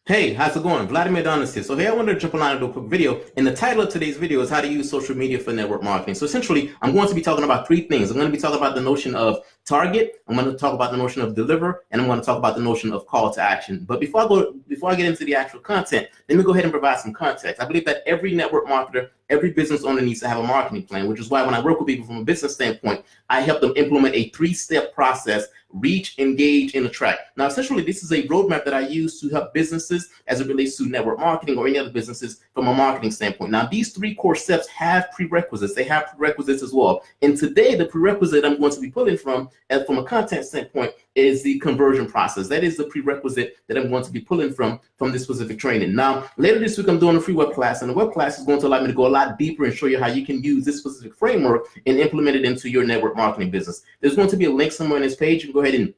Hey, how's it going? Vladimir Donis here. So here I wanted to jump on and do a quick video. And the title of today's video is how to use social media for network marketing. So essentially, I'm going to be talking about three things. I'm going to be talking about the notion of target. I'm going to talk about the notion of deliver, and I'm going to talk about the notion of call to action. But before I get into the actual content, let me go ahead and provide some context. I believe that every network marketer, every business owner needs to have a marketing plan, which is why when I work with people from a business standpoint, I help them implement a three-step process: reach, engage, and attract. Now, essentially, this is a roadmap that I use to help businesses as it relates to network marketing or any other businesses from a marketing standpoint. Now, these three core steps have prerequisites. They have prerequisites as well. And today, the prerequisite I'm going to be pulling from a content standpoint is the conversion process. That is the prerequisite that I'm going to be pulling from this specific training. Now, later this week, I'm doing a free web class, and the web class is going to allow me to go a lot deeper and show you how you can use this specific framework and implement it into your network marketing business. There's going to be a link somewhere on this page. You can go ahead and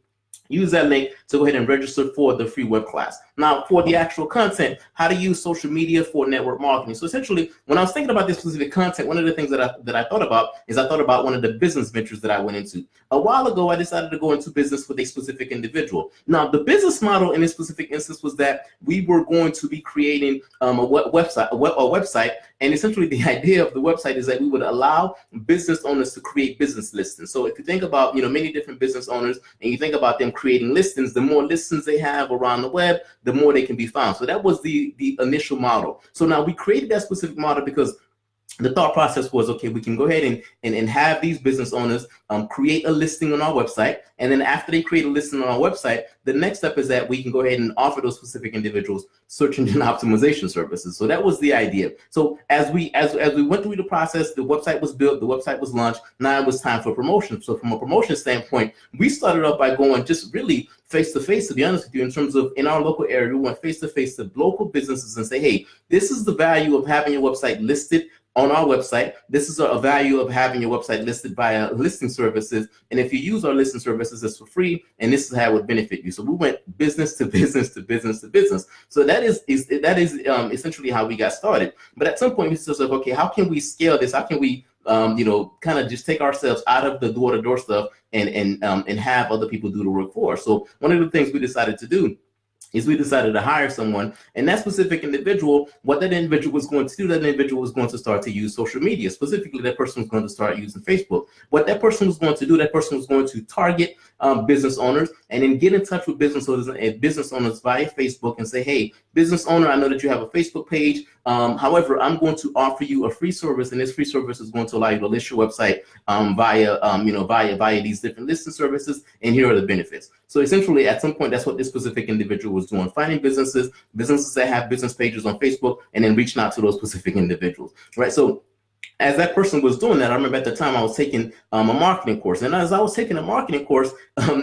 use that link to go ahead and register for the free web class. Now, for the actual content, how to use social media for network marketing. So essentially, when I was thinking about this specific content, one of the things that I thought about one of the business ventures that I went into. A while ago, I decided to go into business with a specific individual. Now, the business model in this specific instance was that we were going to be creating a website, and essentially the idea of the website is that we would allow business owners to create business listings. So if you think about many different business owners and you think about them creating listings, the more listings they have around the web, the more they can be found. So that was the initial model. So now we created that specific model because the thought process was, okay, we can go ahead and have these business owners create a listing on our website. And then after they create a listing on our website, the next step is that we can go ahead and offer those specific individuals search engine optimization services. So that was the idea. So as we went through the process, the website was built, the website was launched. Now it was time for promotion. So from a promotion standpoint, we started off by going just really face to face, to be honest with you, in terms of in our local area, we went face to face to local businesses and say, hey, this is the value of having your website listed on our website. This is a value of having your website listed via listing services. And if you use our listing services, it's for free. And this is how it would benefit you. So we went business to business to business to business. So that is essentially how we got started. But at some point we said, okay, how can we scale this? How can we kind of just take ourselves out of the door-to-door stuff and have other people do the work for us? So one of the things we decided to do is we decided to hire someone, and that specific individual, what that individual was going to do, that individual was going to start to use social media. Specifically, that person was going to start using Facebook. What that person was going to do, that person was going to target business owners and then get in touch with business owners via Facebook and say, hey, business owner, I know that you have a Facebook page. However, I'm going to offer you a free service, and this free service is going to allow you to list your website via these different listing services, and here are the benefits. So essentially, at some point, that's what this specific individual was doing: finding businesses that have business pages on Facebook, and then reaching out to those specific individuals, right? So as that person was doing that, I remember at the time I was taking a marketing course. And as I was taking a marketing course,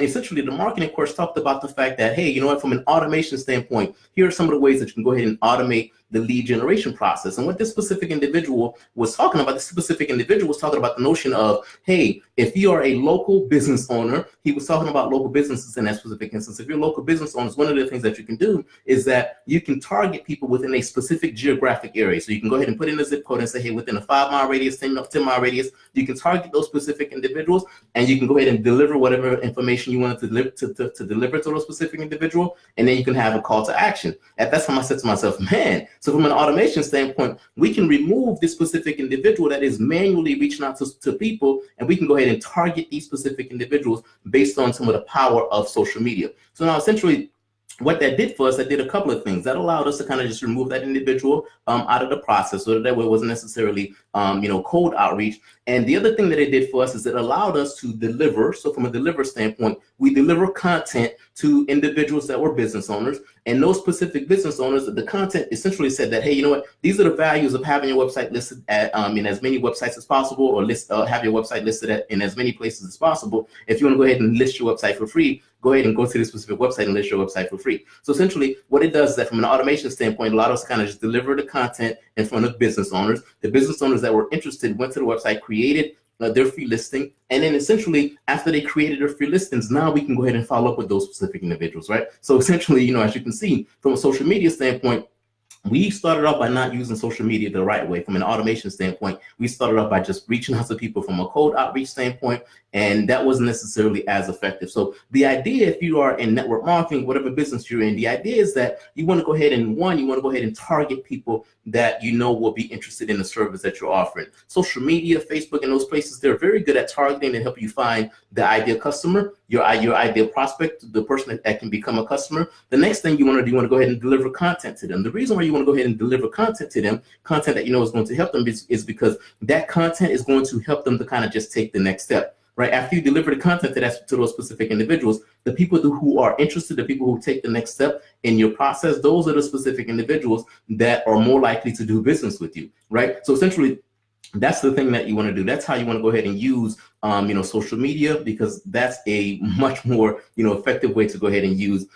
essentially the marketing course talked about the fact that, hey, you know what, from an automation standpoint, here are some of the ways that you can go ahead and automate the lead generation process. And what this specific individual was talking about, the notion of, hey, if you are a local business owner, he was talking about local businesses in that specific instance. If you're local business owners, one of the things that you can do is that you can target people within a specific geographic area. So you can go ahead and put in a zip code and say, hey, within a 5-mile radius, 10-mile radius, you can target those specific individuals, and you can go ahead and deliver whatever information you want to deliver to those specific individual, and then you can have a call to action. At that time, I said to myself, man, so from an automation standpoint, we can remove this specific individual that is manually reaching out to people, and we can go ahead and target these specific individuals based on some of the power of social media. So now essentially what that did for us, that did a couple of things. That allowed us to kind of just remove that individual out of the process, so that way it wasn't necessarily cold outreach. And the other thing that it did for us is it allowed us to deliver. So from a deliver standpoint, we deliver content to individuals that were business owners, and those specific business owners, the content essentially said that, hey, you know what, these are the values of having your website listed at in as many websites as possible, or have your website listed in as many places as possible. If you want to go ahead and list your website for free, go ahead and go to this specific website and list your website for free. So essentially what it does is that from an automation standpoint, it allowed us to kind of just deliver the content in front of business owners. The business owners that were interested went to the website, created their free listing, and then essentially after they created their free listings, now we can go ahead and follow up with those specific individuals, right? So essentially, as you can see from a social media standpoint, We started off by not using social media the right way from an automation standpoint. We started off by just reaching out to people from a cold outreach standpoint, and that wasn't necessarily as effective. So the idea, if you are in network marketing, whatever business you're in, the idea is that you want to go ahead and target people that you know will be interested in the service that you're offering. Social media, Facebook, and those places, they're very good at targeting and help you find the ideal customer, your ideal prospect, the person that can become a customer. The next thing you want to do, you want to go ahead and deliver content to them. The reason why you want to go ahead and deliver content to them, content that you know is going to help them, is because that content is going to help them to kind of just take the next step. Right after you deliver the content to those specific individuals, the people who are interested, the people who take the next step in your process, those are the specific individuals that are more likely to do business with you, right? So essentially, that's the thing that you want to do. That's how you want to go ahead and use, social media, because that's a much more, effective way to go ahead and use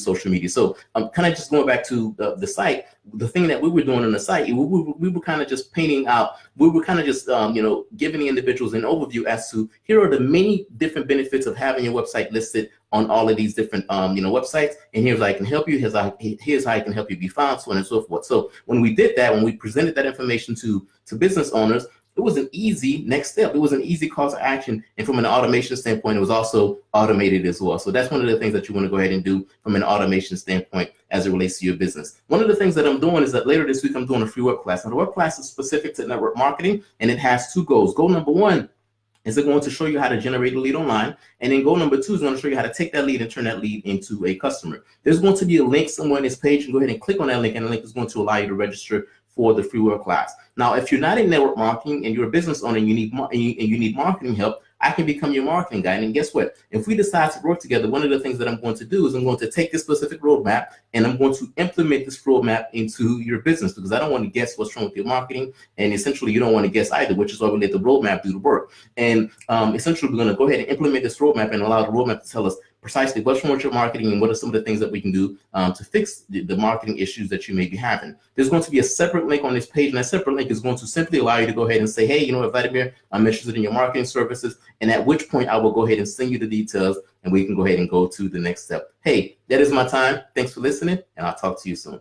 social media. So kind of just going back to the site, the thing that we were doing on the site, we were kind of just painting out, we were kind of just, giving the individuals an overview as to here are the many different benefits of having your website listed on all of these different, websites. And here's how I can help you. Here's how I can help you be found, so on and so forth. So when we did that, when we presented that information to business owners, it was an easy next step. It was an easy call to action. And from an automation standpoint, it was also automated as well. So that's one of the things that you want to go ahead and do from an automation standpoint as it relates to your business. One of the things that I'm doing is that later this week, I'm doing a free web class. Now, the web class is specific to network marketing, and it has two goals. Goal number one is it going to show you how to generate a lead online. And then goal number two is going to show you how to take that lead and turn that lead into a customer. There's going to be a link somewhere in this page, and go ahead and click on that link, and the link is going to allow you to register for the free web class. Now, if you're not in network marketing and you're a business owner and you need marketing help, I can become your marketing guy. And guess what? If we decide to work together, one of the things that I'm going to do is I'm going to take this specific roadmap and I'm going to implement this roadmap into your business, because I don't want to guess what's wrong with your marketing. And essentially, you don't want to guess either, which is why we let the roadmap do the work. And essentially, we're going to go ahead and implement this roadmap and allow the roadmap to tell us precisely what's wrong with your marketing and what are some of the things that we can do to fix the marketing issues that you may be having. There's going to be a separate link on this page, and that separate link is going to simply allow you to go ahead and say, hey, you know what, Vladimir, I'm interested in your marketing services. And at which point I will go ahead and send you the details, and we can go ahead and go to the next step. Hey, that is my time. Thanks for listening, and I'll talk to you soon.